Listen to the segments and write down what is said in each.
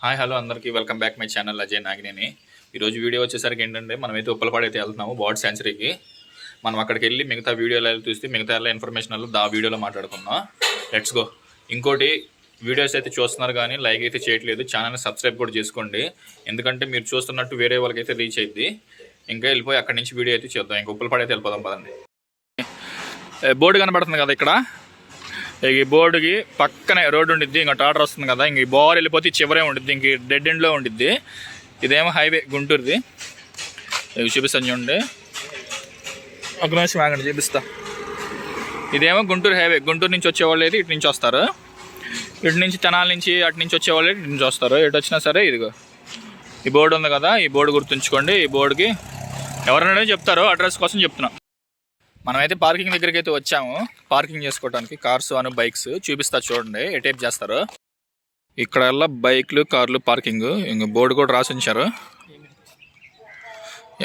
Hi hello అందరికీ welcome back my channel Ajay Nagineni. ఈరోజు video వచ్చేసరికి ఏంటంటే మనమైతే ఉప్పలపాడు అయితే వెళ్తున్నాము బర్డ్ సెంచరీకి. మనం అక్కడికి వెళ్ళి మిగతా వీడియోలో చూస్తే మిగతా ఇన్ఫర్మేషన్ ఆ వీడియోలో మాట్లాడుకుందాం. Let's go. ఇంకోటి వీడియోస్ అయితే చూస్తున్నారు కానీ లైక్ అయితే చేయట్లేదు, ఛానల్ని సబ్స్క్రైబ్ కూడా చేసుకోండి. ఎందుకంటే మీరు చూస్తున్నట్టు వేరే వాళ్ళకైతే రీచ్ అయ్యింది. ఇంకా వెళ్ళిపోయి అక్కడి నుంచి వీడియో అయితే చూద్దాం. ఇంకా ఉప్పలపాడు అయితే వెళ్ళిపోదాం పదండి. బోర్డు కనబడుతుంది కదా ఇక్కడ, ఈ బోర్డుకి పక్కనే రోడ్డు ఉండిద్ది. ఇంకా టాటర్ వస్తుంది కదా, ఇంక ఈ బోర్ వెళ్ళిపోతే చివరే ఉండిద్ది, ఇంక డెడ్ ఎండ్లో ఉండిద్ది. ఇదేమో హైవే గుంటూరుది. ఇవి చూపిస్తాను చూడండి, ఒక నిమిషం ఆగండి చూపిస్తా. ఇదేమో గుంటూరు హైవే. గుంటూరు నుంచి వచ్చేవాళ్ళు అయితే ఇటు నుంచి వస్తారు, ఇటు నుంచి తెనాలి నుంచి అటు నుంచి వచ్చేవాళ్ళు ఇటు నుంచి వస్తారు. ఎటు వచ్చినా సరే ఇదిగో ఈ బోర్డు ఉంది కదా, ఈ బోర్డు గుర్తుంచుకోండి. ఈ బోర్డుకి ఎవరైనా చెప్తారో అడ్రస్ కోసం చెప్తున్నా. మనమైతే పార్కింగ్ దగ్గరికి అయితే వచ్చాము, పార్కింగ్ చేసుకోవడానికి కార్స్ అను బైక్స్. చూపిస్తా చూడండి ఏ టైప్ చేస్తారు. ఇక్కడ బైక్లు కార్లు పార్కింగ్. ఇంక బోర్డు కూడా రాసి ఉంచారు.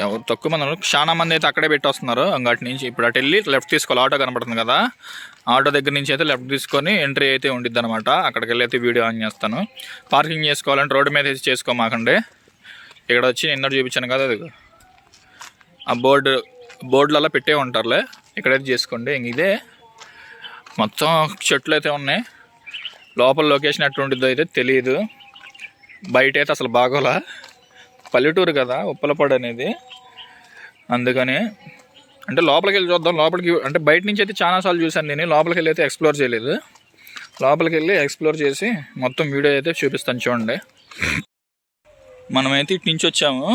ఎవరు తక్కువ మంది, చాలా మంది అయితే అక్కడే పెట్టి వస్తున్నారు. అటు నుంచి ఇప్పుడు అటు వెళ్ళి లెఫ్ట్ తీసుకోవాలి. ఆటో కనబడుతుంది కదా, ఆటో దగ్గర నుంచి అయితే లెఫ్ట్ తీసుకొని ఎంట్రీ అయితే ఉండిద్ది అనమాట. అక్కడికి వెళ్ళి అయితే వీడియో ఆన్ చేస్తాను. పార్కింగ్ చేసుకోవాలంటే రోడ్డు మీద అయితే చేసుకోమాకండి. ఇక్కడ వచ్చి నిన్న చూపించాను కదా, అది ఆ బోర్డులలో పెట్టే ఉంటారులే, ఇక్కడైతే చేసుకోండి. ఇంక ఇదే మొత్తం చెట్లు అయితే ఉన్నాయి. లోపల లొకేషన్ ఎట్లా ఉంటుందో అయితే తెలియదు. బయట అయితే అసలు బాగోలా, పల్లెటూరు కదా ఉప్పలపాడు అనేది, అందుకని అంటే లోపలికి వెళ్ళి చూద్దాం. లోపలికి అంటే బయట నుంచి అయితే చాలాసార్లు చూశాను నేను, లోపలికి వెళ్ళి అయితే ఎక్స్ప్లోర్ చేయలేదు. లోపలికి వెళ్ళి ఎక్స్ప్లోర్ చేసి మొత్తం వీడియో అయితే చూపిస్తాను చూడండి. మనమైతే ఇటు నుంచి వచ్చాము,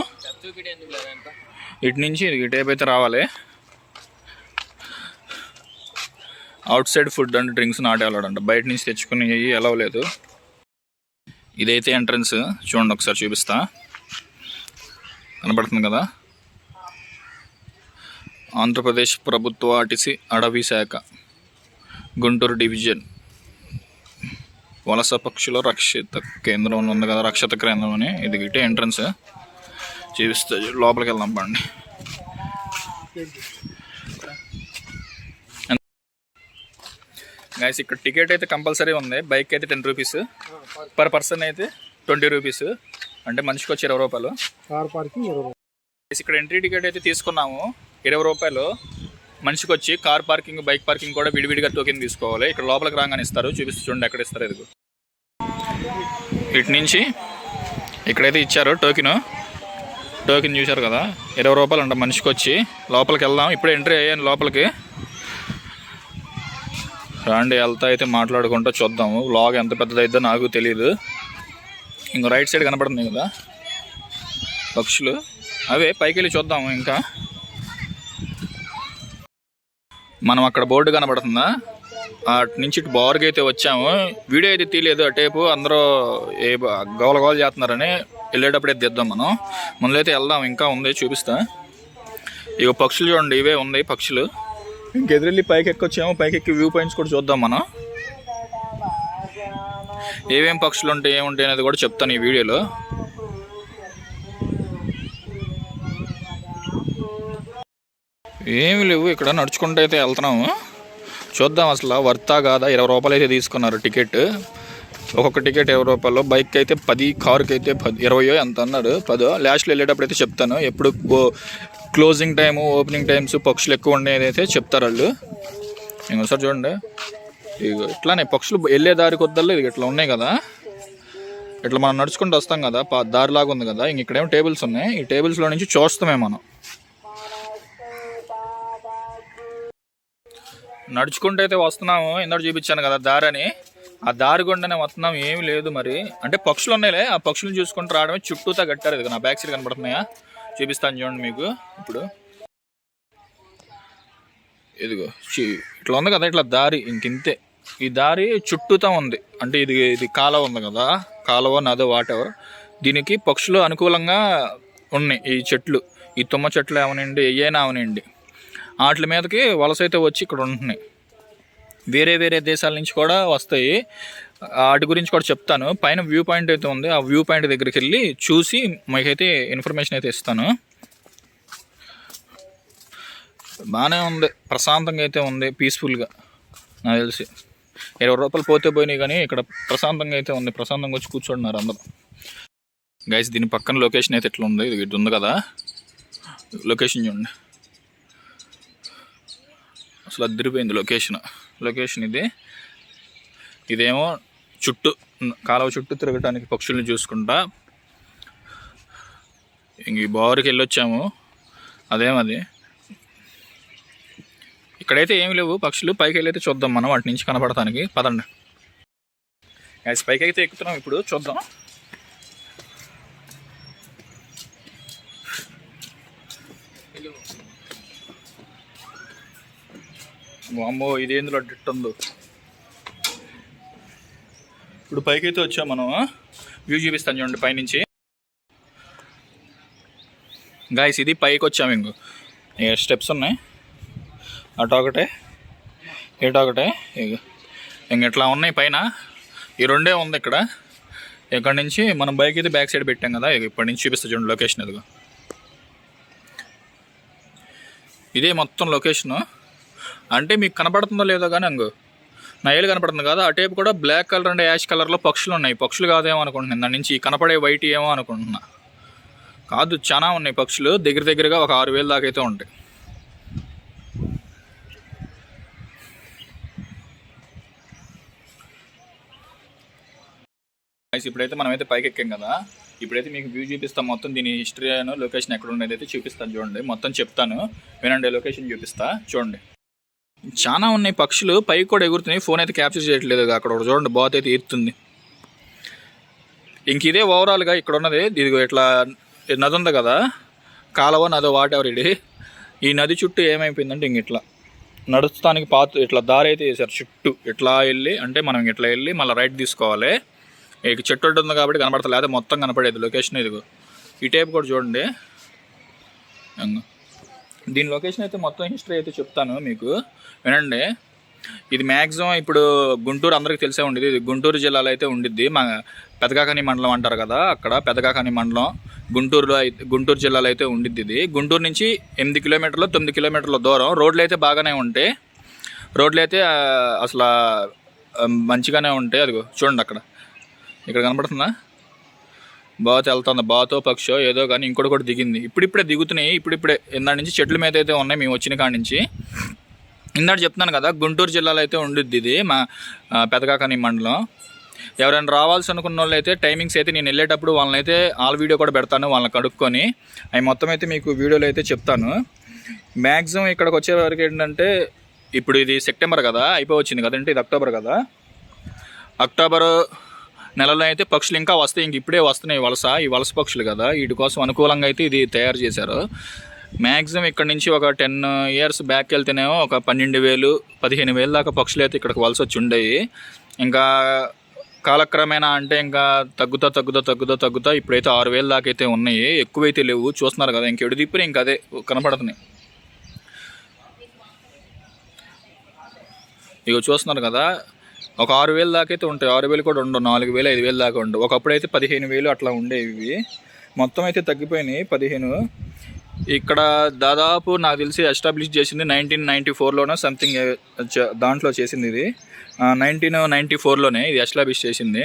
ఇటు నుంచి ఇటేపు అయితే రావాలి. Out side food and drinks not allowed అంట, బయట నుంచి తెచ్చుకుని అలౌ లేదు. ఇదైతే ఎంట్రన్స్ చూడండి, ఒకసారి చూపిస్తా. కనబడుతుంది కదా, ఆంధ్రప్రదేశ్ ప్రభుత్వ ఆర్టీసీ అడవి శాఖ గుంటూరు డివిజన్ వలస పక్షుల రక్షిత కేంద్రం ఉంది కదా, రక్షిత కేంద్రం అని. ఇది ఇటే ఎంట్రన్స్ చూపిస్తా. లోపలికి వెళ్దాం పండి. గైస్ ఇక్కడ టికెట్ అయితే కంపల్సరీ ఉంది. బైక్ అయితే 10 రూపీస్, పర్ పర్సన్ అయితే 20 రూపీస్, అంటే మనిషికి వచ్చి 20 రూపాయలు. కార్ పార్కింగ్ 20 రూపాయలు. ఇక్కడ ఎంట్రీ టికెట్ అయితే తీసుకున్నాము 20 రూపాయలు మనిషికి వచ్చి. కార్ పార్కింగ్ బైక్ పార్కింగ్ కూడా విడివిడిగా టోకెన్ తీసుకోవాలి. ఇక్కడ లోపలికి రాగానే ఇస్తారు. చూపిస్తూ చూడండి ఎక్కడ ఇస్తారు. ఇదిగో ఇటు నుంచి ఇక్కడైతే ఇచ్చారు టోకెన్ చూశారు కదా, 20 రూపాయలు అంట మనిషికి వచ్చి. లోపలికి వెళ్దాం, ఇప్పుడు ఎంట్రీ అయ్యాను లోపలికి. రాండి వెళ్తా అయితే మాట్లాడుకుంటూ చూద్దాము. వ్లాగ్ ఎంత పెద్దదైద్దో నాకు తెలియదు. ఇంకో రైట్ సైడ్ కనపడుతుంది కదా పక్షులు, అవే పైకి వెళ్ళి చూద్దాము. ఇంకా మనం అక్కడ బోర్డు కనబడుతుందా, అటు నుంచి ఇటు బార్కి అయితే వచ్చాము. వీడియో అయితే తీయలేదు, అటేపు అందరూ ఏ గోల చేస్తున్నారని వెళ్ళేటప్పుడే తీద్దాం. మనం ముందైతే వెళ్దాం, ఇంకా ఉంది చూపిస్తా. ఇక పక్షులు చూడండి, ఇవే ఉన్నాయి పక్షులు. ఇంకెదిరెళ్ళి పైకి ఎక్కొచ్చాము, పైకి ఎక్కి వ్యూ పాయింట్స్ కూడా చూద్దాం. మనం ఏమేం పక్షులు ఉంటాయి ఏముంటాయి అనేది కూడా చెప్తాను ఈ వీడియోలో. ఏమి లేవు, ఇక్కడ నడుచుకుంటూ అయితే వెళ్తున్నాము. చూద్దాం అసలు వర్తా కాదా. 20 రూపాయలు అయితే తీసుకున్నారు టికెట్, ఒక్కొక్క టికెట్ 20 రూపాయలు. బైక్ అయితే 10, కారుకి అయితే 10, 20 ఎంత అన్నాడు 10. లాస్ట్లో వెళ్ళేటప్పుడు అయితే చెప్తాను ఎప్పుడు క్లోజింగ్ టైము ఓపెనింగ్ టైమ్స్ పక్షులు ఎక్కువ ఉండేది అయితే చెప్తారు వాళ్ళు. ఇంకోసారి చూడండి, ఇక ఇట్లానే పక్షులు వెళ్ళే దారి కొద్దల్లో ఇది ఇట్లా ఉన్నాయి కదా, ఇట్లా మనం నడుచుకుంటూ వస్తాం కదా, దారిలాగా ఉంది కదా. ఇంక ఇక్కడేమో టేబుల్స్ ఉన్నాయి, ఈ టేబుల్స్లో నుంచి చూస్తామే మనం. నడుచుకుంటూ అయితే వస్తున్నాము. ఇందాక చూపించాను కదా దారి అని, ఆ దారి గుండానే వస్తున్నాం. ఏమి లేదు మరి, అంటే పక్షులు ఉన్నాయిలే, ఆ పక్షులను చూసుకుంటూ రావడమే. చుట్టూతా కట్టారు. ఇది నా బ్యాక్ సైడ్ కనబడుతున్నాయా, చూపిస్తాను చూడండి మీకు. ఇప్పుడు ఇదిగో ఇట్లా ఉంది కదా, ఇట్లా దారి ఇంకింతే. ఈ దారి చుట్టూతా ఉంది, అంటే ఇది కాలువ ఉంది కదా, కాలువ నదో వాటెవర్. దీనికి పక్షులు అనుకూలంగా ఉన్నాయి. ఈ చెట్లు, ఈ తుమ్మ చెట్లు అవనండి, ఏయైనా అవనండి, వాటి మీదకి వలస అయితే వచ్చి ఇక్కడ ఉంటున్నాయి. వేరే దేశాల నుంచి కూడా వస్తాయి. వాటి గురించి కూడా చెప్తాను. పైన వ్యూ పాయింట్ అయితే ఉంది, ఆ వ్యూ పాయింట్ దగ్గరికి వెళ్ళి చూసి మీకైతే ఇన్ఫర్మేషన్ అయితే ఇస్తాను. బాగానే ఉంది, ప్రశాంతంగా అయితే ఉంది, పీస్ఫుల్గా. నాకు తెలిసి 20 రూపాయలు పోతే పోయినాయి, కానీ ఇక్కడ ప్రశాంతంగా అయితే ఉంది. ప్రశాంతంగా వచ్చి కూర్చుంటున్నారు అందరూ. గైస్ దీని పక్కన లొకేషన్ అయితే ఎట్లా ఉంది, ఇది ఉంది కదా లొకేషన్ చూడండి, అసలు అదిరిపోయింది లొకేషన్ ఇదేమో చుట్టూ కాలువ చుట్టూ తిరగటానికి పక్షుల్ని చూసుకుంటా ఇంక ఈ బారుకి వెళ్ళొచ్చాము. అదేమది ఇక్కడైతే ఏమి లేవు పక్షులు, పైకి వెళ్ళైతే చూద్దాం మనం వాటి నుంచి కనపడటానికి. పదండి గైస్ పైకి అయితే ఎక్కుతున్నాం, ఇప్పుడు చూద్దాం. అమ్మో ఇది ఎందులో డిట్టుందో. ఇప్పుడు పైకి అయితే వచ్చాం మనం, వ్యూ చూపిస్తాను చూడండి పైనుంచి. గాయస్ ఇది పైకి వచ్చాము, ఇంకో స్టెప్స్ ఉన్నాయి, అటొకటే ఇటొకటే ఇంక ఇట్లా ఉన్నాయి పైన. ఈ రెండే ఉంది ఇక్కడ నుంచి మనం బైక్ అయితే బ్యాక్ సైడ్ పెట్టాం కదా, ఇప్పటి నుంచి చూపిస్తా చూడండి లొకేషన్. ఇదిగో ఇదే మొత్తం లొకేషను. అంటే మీకు కనపడుతుందో లేదో కానీ అంగు నా ఏళ్ళు కనపడుతుంది కదా, ఆ టైపు కూడా బ్లాక్ కలర్ అండ్ యాష్ కలర్లో పక్షులు ఉన్నాయి. పక్షులు కాదేమో అనుకుంటున్నాను, దాని నుంచి కనపడే వైట్ ఏమో అనుకుంటున్నా. కాదు చాలా ఉన్నాయి పక్షులు, దగ్గరగా ఒక 6,000 దాకా అయితే ఉంటాయి. ఇప్పుడైతే మనమైతే పైకి ఎక్కాం కదా, ఇప్పుడైతే మీకు వ్యూ చూపిస్తాను మొత్తం. దీని హిస్టరీ అయినా లొకేషన్ ఎక్కడ ఉండేది అయితే చూపిస్తాను చూడండి, మొత్తం చెప్తాను వినండి. లొకేషన్ చూపిస్తా చూడండి. చాలా ఉన్నాయి పక్షులు, పైకి కూడా ఎగురుతున్నాయి. ఫోన్ అయితే క్యాప్చర్ చేయట్లేదు, అక్కడ చూడండి బాత్ అయితే ఎత్తుంది. ఇంక ఇదే ఓవరాల్గా ఇక్కడ ఉన్నది. ఇదిగో ఇట్లా నది ఉంది కదా, కాలువ నది వాట్ ఎవర్ ఇది. ఈ నది చుట్టూ ఏమైపోయిందంటే ఇంక ఇట్లా నడుస్తానికి ఇట్లా దారి అయితే వేసారు చుట్టూ. ఇట్లా వెళ్ళి అంటే మనం ఇట్లా వెళ్ళి మళ్ళీ రైట్ తీసుకోవాలి. ఇక చెట్టు ఉంది కాబట్టి కనపడతా, లేదా మొత్తం కనపడేది లొకేషన్. ఇదిగో ఈ టైప్ కూడా చూడండి. దీని లొకేషన్ అయితే మొత్తం హిస్టరీ అయితే చెప్తాను మీకు వినండి. ఇది మ్యాక్సిమం ఇప్పుడు గుంటూరు అందరికీ తెలిసే ఉండేది, ఇది గుంటూరు జిల్లాలో అయితే ఉండిద్ది. మా పెదకాకని మండలం అంటారు కదా, అక్కడ పెదకాకని మండలం గుంటూరు జిల్లాలో అయితే ఉండిద్ది. ఇది గుంటూరు నుంచి 8 కిలోమీటర్లు 9 కిలోమీటర్ల దూరం. రోడ్లు అయితే బాగానే ఉంటాయి, రోడ్లు అయితే అసలు మంచిగానే ఉంటాయి. అదిగో చూడండి ఇక్కడ కనపడుతుందా బాత్ వెళ్తుంది, బాతో పక్షో ఏదో కానీ. ఇంకోటి కూడా దిగింది, ఇప్పుడిప్పుడే దిగుతున్నాయి. ఇప్పుడిప్పుడే ఇందాడి నుంచి చెట్ల మీద అయితే ఉన్నాయి మేము వచ్చిన కాడి నుంచి. ఇందాక చెప్తున్నాను కదా గుంటూరు జిల్లాలో అయితే ఉండిద్ది ఇది, మా పెదకాకని మండలం. ఎవరైనా రావాల్సి అనుకున్న వాళ్ళు అయితే టైమింగ్స్ అయితే నేను వెళ్ళేటప్పుడు వాళ్ళని అయితే వీడియో కూడా పెడతాను, వాళ్ళని కడుక్కొని అవి మొత్తం అయితే మీకు వీడియోలో అయితే చెప్తాను. మ్యాక్సిమం ఇక్కడికి వచ్చే వరకు ఏంటంటే ఇప్పుడు ఇది సెప్టెంబర్ కదా అయిపోవచ్చింది కదంటే, ఇది అక్టోబర్ కదా. అక్టోబర్ నెలలో అయితే పక్షులు ఇంకా వస్తాయి, ఇంక ఇప్పుడే వస్తున్నాయి ఈ వలస పక్షులు కదా, వీటి కోసం అనుకూలంగా అయితే ఇది తయారు చేశారు. మ్యాక్సిమం ఇక్కడ నుంచి ఒక 10 years బ్యాక్ వెళ్తేనేమో ఒక 12,000-15,000 దాకా పక్షులు అయితే ఇక్కడికి వలస వచ్చి ఉండేవి. ఇంకా కాలక్రమేణా అంటే ఇంకా తగ్గుతా ఇప్పుడైతే 6,000 దాకా అయితే ఉన్నాయి, ఎక్కువైతే లేవు. చూస్తున్నారు కదా ఇంకెడు తిప్పితే ఇంకా అదే కనపడుతున్నాయి. ఇక చూస్తున్నారు కదా ఒక 6,000 దాకా అయితే ఉంటాయి. 6,000 కూడా ఉండవు, 4,000 5,000 దాకా ఉండవు. ఒకప్పుడైతే 15,000 అట్లా ఉండేవి, మొత్తం అయితే తగ్గిపోయినాయి 15. ఇక్కడ దాదాపు నాకు తెలిసి ఎస్టాబ్లిష్ చేసింది 1994లోనే సంథింగ్ దాంట్లో చేసింది. ఇది 1994లోనే ఇది ఎస్టాబ్లిష్ చేసింది.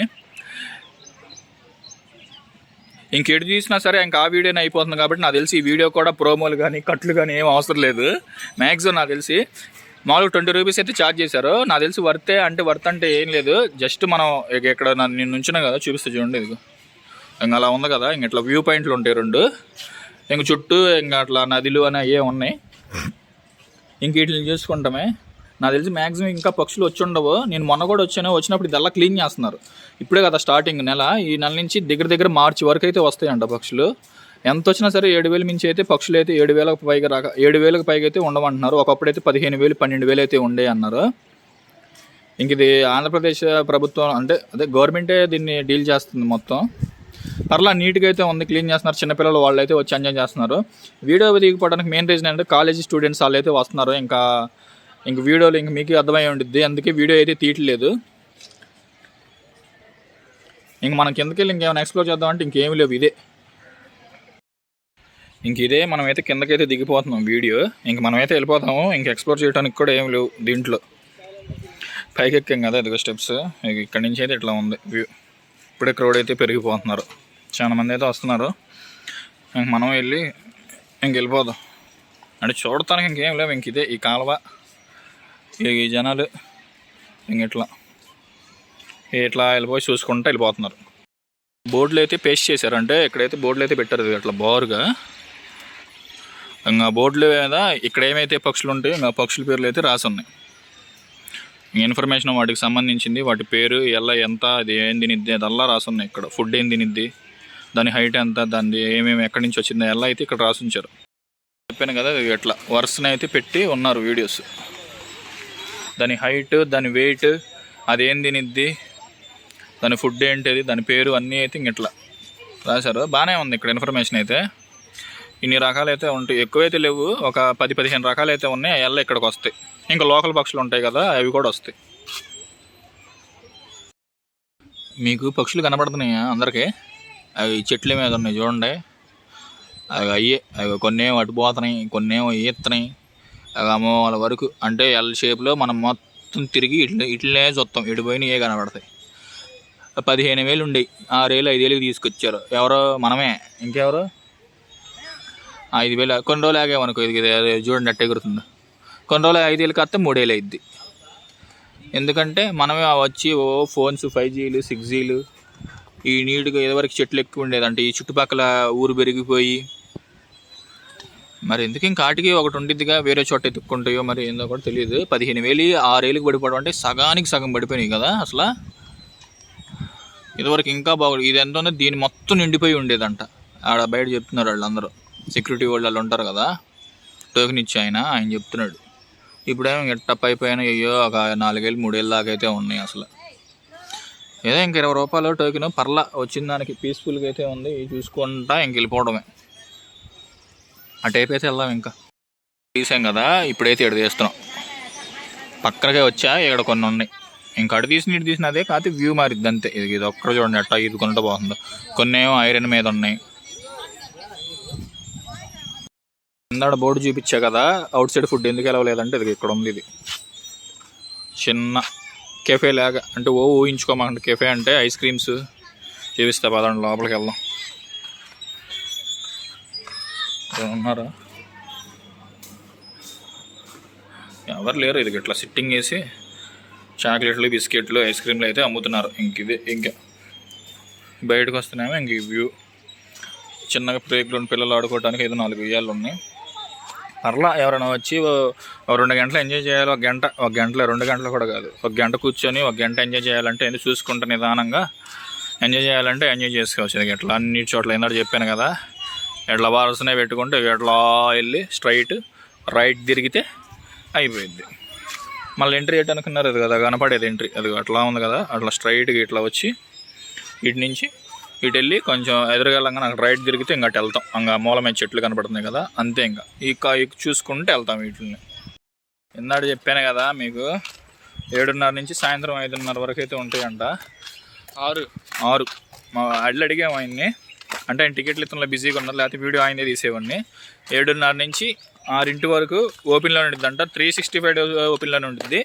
ఇంకెటు చూసినా సరే ఇంకా ఆ వీడియోనే అయిపోతుంది కాబట్టి నాకు తెలిసి ఈ వీడియో కూడా ప్రోమోలు కానీ కట్లు కానీ ఏం అవసరం లేదు. మ్యాక్సిమం నాకు తెలిసి మామూలుగా 20 రూపీస్ అయితే ఛార్జ్ చేశారు. నాకు తెలిసి వర్త్ అంటే ఏం లేదు, జస్ట్ మనం ఇక్కడ నేను నుంచున్నా కదా చూపిస్తే చూడండి. ఇదిగో ఇంక అలా ఉంది కదా, ఇంక ఇట్లా వ్యూ పాయింట్లు ఉంటాయి 2, ఇంక చుట్టూ ఇంకా అట్లా నదులు అని అయ్యే ఉన్నాయి. ఇంక వీటిని చూసుకుంటామే. నాకు తెలిసి మ్యాక్సిమం ఇంకా పక్షులు వచ్చి ఉండవు. నేను మొన్న కూడా వచ్చినప్పుడు ఇదల్లా క్లీన్ చేస్తున్నారు. ఇప్పుడే కదా స్టార్టింగ్ నెల, ఈ నెల నుంచి దగ్గర మార్చి వరకు అయితే వస్తాయంట పక్షులు. ఎంత వచ్చినా సరే 7,000 మించి అయితే పక్షులు అయితే 7,000కు పైగా 7,000కు పైగా అయితే ఉండమంటున్నారు. ఒకప్పుడైతే 15,000 12,000 అయితే ఉండే అన్నారు. ఇంక ఇది ఆంధ్రప్రదేశ్ ప్రభుత్వం అంటే అదే గవర్నమెంటే దీన్ని డీల్ చేస్తుంది మొత్తం. పర్లా నీట్గా అయితే ఉంది, క్లీన్ చేస్తున్నారు. చిన్నపిల్లలు వాళ్ళు అయితే వచ్చి ఎంజాయ్ చేస్తున్నారు. వీడియో దిగిపోవడానికి మెయిన్ రీజన్ అంటే కాలేజీ స్టూడెంట్స్ వాళ్ళు అయితే వస్తున్నారు. ఇంక వీడియోలు ఇంక మీకు అర్థమై ఉండిద్ది, అందుకే వీడియో అయితే తీయట్లేదు. ఇంక మనం కిందకి వెళ్ళి ఇంకేమైనా ఎక్స్ప్లోర్ చేద్దామంటే ఇంకేమీ లేవు. ఇదే మనమైతే కిందకైతే దిగిపోతున్నాం వీడియో. ఇంక మనమైతే వెళ్ళిపోతాము, ఇంక ఎక్స్ప్లోర్ చేయడానికి కూడా ఏమి లేవు దీంట్లో. పైకి ఎక్కాం కదా ఇదిగో స్టెప్స్, ఇక్కడ నుంచి అయితే ఇట్లా ఉంది వ్యూ. ఇప్పుడే క్రౌడ్ అయితే పెరిగిపోతున్నారు చాలా మంది అయితే వస్తున్నారు. ఇంక మనం వెళ్ళిపోదాం. అంటే చూడటానికి ఇంకేం లేవు, ఇంక ఇదే ఈ కాలువ, ఈ జనాలు ఇట్లా వెళ్ళిపోయి చూసుకుంటూ వెళ్ళిపోతున్నారు. బోర్డులు అయితే పేస్ట్ చేశారు, అంటే ఇక్కడైతే బోర్డులు అయితే పెట్టారు అట్లా బారుగా. ఇంకా బోర్డుల మీద ఇక్కడ ఏమైతే పక్షులు ఉంటాయో ఇంకా పక్షుల పేర్లు అయితే రాసి ఉన్నాయి. ఇన్ఫర్మేషన్ వాటికి సంబంధించింది, వాటి పేరు ఎంత, అది ఏం తినిద్ది అదల్లా రాసి ఉన్నాయి. ఇక్కడ ఫుడ్ ఏం తినిద్ది, దాని హైట్ ఎంత, దాని ఏమేమి ఎక్కడి నుంచి వచ్చింది ఎలా అయితే ఇక్కడ రాసి ఉంచారు. చెప్పాను కదా, ఇట్లా వరుసన అయితే పెట్టి ఉన్నారు వీడియోస్. దాని హైట్, దాని వెయిట్, అదేం తినిద్ది, దాని ఫుడ్ ఏంటిది, దాని పేరు అన్నీ అయితే ఇట్లా రాశారు. బాగానే ఉంది ఇక్కడ ఇన్ఫర్మేషన్ అయితే. ఇన్ని రకాలు అయితే ఉంటాయి, ఎక్కువైతే లేవు, ఒక 10-15 రకాలు అయితే ఉన్నాయి. అవి ఇక్కడికి వస్తాయి. ఇంకా లోకల్ పక్షులు ఉంటాయి కదా, అవి కూడా వస్తాయి. మీకు పక్షులు కనబడుతున్నాయా అందరికీ? అవి చెట్ల మీద ఉన్నాయి చూడండి. అవి కొన్నేమో అటు పోతున్నాయి, కొన్నేమో ఈస్తున్నాయి. అవి అమ్మవాళ్ళ వరకు, అంటే ఎల్ షేప్లో మనం మొత్తం తిరిగి ఇట్లనే చూస్తాం. ఇటు పోయినా ఏ కనబడతాయి. 15,000 ఉండేవి, 6,000 5,000కి తీసుకొచ్చారు. ఎవరో మనమే, ఇంకెవరు 5,000. కొన్ని రోజులు ఆగామనుకో, ఇది చూడండి అట్టే ఎగురుతుంది. కొన్ని రోజులు 5,000 కాస్తే 3,000 అయింది. ఎందుకంటే మనమే వచ్చి ఫోన్స్ 5Gలు 6Gలు ఈ నీట్గా ఇదివరకు చెట్లు ఎక్కువ ఉండేదంటే ఈ చుట్టుపక్కల ఊరు పెరిగిపోయి, మరి ఎందుకు ఇంకాటికి ఒకటి ఉండిద్దిగా, వేరే చోట ఎత్తుక్కుంటాయో మరి ఏందో కూడా తెలియదు. 15,000 6,000కి పడిపోవడం అంటే సగానికి సగం పడిపోయినాయి కదా అసలు. ఇదివరకు ఇంకా బాగుంది. ఇది ఎంతోనే దీని మొత్తం నిండిపోయి ఉండేదంట. ఆడ బయట చెప్తున్నారు వాళ్ళందరూ, సెక్యూరిటీ వాళ్ళు ఉంటారు కదా, టోకెన్ ఇచ్చి ఆయన చెప్తున్నాడు. ఇప్పుడేమో టప్ అయిపోయినా అయ్యో ఒక 4,000 3,000 దాకా అయితే ఉన్నాయి అసలు. ఏదో ఇంక 20 రూపాయలు టోకెన్ పర్లా వచ్చిన దానికి పీస్ఫుల్గా అయితే ఉంది. చూసుకుంటా ఇంక వెళ్ళిపోవడమే. ఆ టైప్ అయితే వెళ్దాం. ఇంకా తీసాం కదా, ఇప్పుడైతే ఇక్కడ తీస్తున్నాం. పక్కనకే వచ్చా, ఇక్కడ కొన్ని ఉన్నాయి. ఇంకా అటు తీసిన ఇటు తీసిన అదే, కాకపోతే వ్యూ మారిద్ది అంతే. ఇది ఒక్కడ చూడండి అట్టా ఇది కొంట బాగుందో. కొన్ని ఏమో ఐరన్ మీద ఉన్నాయి. ఇందాడ బోర్డు చూపించా కదా, అవుట్ సైడ్ ఫుడ్ ఎందుకు వెళ్ళలేదంటే ఇది ఇక్కడ ఉంది. ఇది చిన్న కెఫే లాగా, అంటే ఊహించుకోమంటే కెఫే అంటే ఐస్ క్రీమ్స్ చూపిస్తా పదండి, లోపలికి వెళ్దాం. ఉన్నారా? ఎవరు లేరు. ఇది ఇట్లా సిట్టింగ్ వేసి చాక్లెట్లు బిస్కెట్లు ఐస్ క్రీమ్లు అయితే అమ్ముతున్నారు. ఇంకా బయటకు వస్తున్నామో ఇంక ఈ వ్యూ. చిన్నగా ప్లే గ్రౌండ్, పిల్లలు ఆడుకోవడానికి ఏదో 4 ఉయ్యాలు ఉన్నాయి. పర్లా ఎవరైనా వచ్చి 2 గంటలు ఎంజాయ్ చేయాలి. ఒక గంటలో 2 గంటలు కూడా కాదు, 1 గంట కూర్చొని 1 గంట ఎంజాయ్ చేయాలంటే ఎందుకు చూసుకుంటా నిదానంగా ఎంజాయ్ చేయాలంటే ఎంజాయ్ చేసుకోవచ్చు. ఇది ఇట్లా అన్ని చోట్ల ఏంటంటే చెప్పాను కదా, ఇట్లా వరుసనే పెట్టుకుంటే ఇట్లా వెళ్ళి స్ట్రైట్ రైట్ తిరిగితే అయిపోయింది. మళ్ళీ ఎంట్రీ ఏంటి అనుకున్నారు, అది కదా కనపడేది ఎంట్రీ, అది అట్లా ఉంది కదా. అట్లా స్ట్రైట్గా ఇట్లా వచ్చి ఇటు నుంచి ఇటు వెళ్ళి కొంచెం ఎదురుగలంగా నాకు రైట్ తిరిగితే ఇంకా వెళ్తాం. ఇంకా మూల మీద చెట్లు కనపడుతున్నాయి కదా, అంతే. ఇంకా చూసుకుంటే వెళ్తాం వీటిని. ఇందాక చెప్పాను కదా మీకు, 7:30 నుంచి సాయంత్రం 5:30 వరకు అయితే ఉంటాయంట. 6 మా అడిగాము ఆయన్ని, అంటే ఆయన టికెట్లు ఇతను బిజీగా ఉన్నారు, లేకపోతే వీడియో ఆయనే తీసేవాడిని. 7:30 నుంచి 6 వరకు ఓపెన్లో ఉండిద్దంట. 365 days ఓపెన్లోనే ఉంటుంది.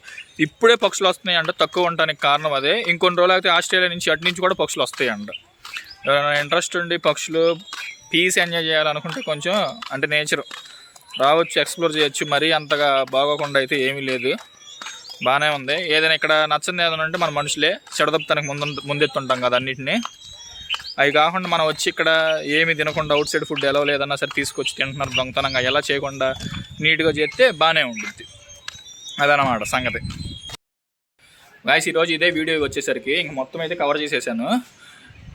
ఇప్పుడే పక్షులు వస్తున్నాయి అంట, తక్కువ ఉండడానికి కారణం అదే. ఇంకొన్ని రోజులు అయితే ఆస్ట్రేలియా నుంచి అటు నుంచి కూడా పక్షులు వస్తాయి అంట. ఎవరైనా ఇంట్రెస్ట్ ఉండి పక్షులు పీస్ ఎంజాయ్ చేయాలనుకుంటే కొంచెం అంటే నేచర్ రావచ్చు, ఎక్స్ప్లోర్ చేయొచ్చు. మరీ అంతగా బాగోకుండా అయితే ఏమీ లేదు, బాగానే ఉంది. ఏదైనా ఇక్కడ నచ్చంది ఏదైనా అంటే మన మనుషులే చెడదప్పుతానికి ముందెత్తుంటాం కదా అన్నింటినీ. అవి కాకుండా మనం వచ్చి ఇక్కడ ఏమి తినకుండా అవుట్ సైడ్ ఫుడ్ ఎలా లేదన్నా సరే తీసుకొచ్చి తింటున్నారు దొంగతనంగా, ఎలా చేయకుండా నీట్గా చేస్తే బాగానే ఉంటుంది. అదనమాట సంగతి. గాయ్స్, ఈరోజు ఇదే వీడియో వచ్చేసరికి ఇంక మొత్తం అయితే కవర్ చేసేసాను.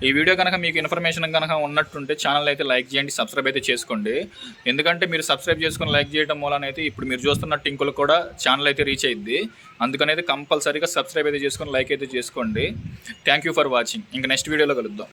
ఈ వీడియో కనుక మీకు ఇన్ఫర్మేషన్ కనుక ఉన్నట్టుంటే ఛానల్ అయితే లైక్ చేయండి, సబ్స్క్రైబ్ అయితే చేసుకోండి. ఎందుకంటే మీరు సబ్స్క్రైబ్ చేసుకొని లైక్ చేయడం మూలన అయితే ఇప్పుడు మీరు చూస్తున్నట్టు ఇంకొకరు కూడా ఛానల్ అయితే రీచ్ అయ్యిద్ది. అందుకని అయితే కంపల్సరీగా సబ్స్క్రైబ్ అయితే చేసుకొని లైక్ అయితే చేసుకోండి. Thank you for watching. ఇంకా నెక్స్ట్ వీడియోలో కలుద్దాం.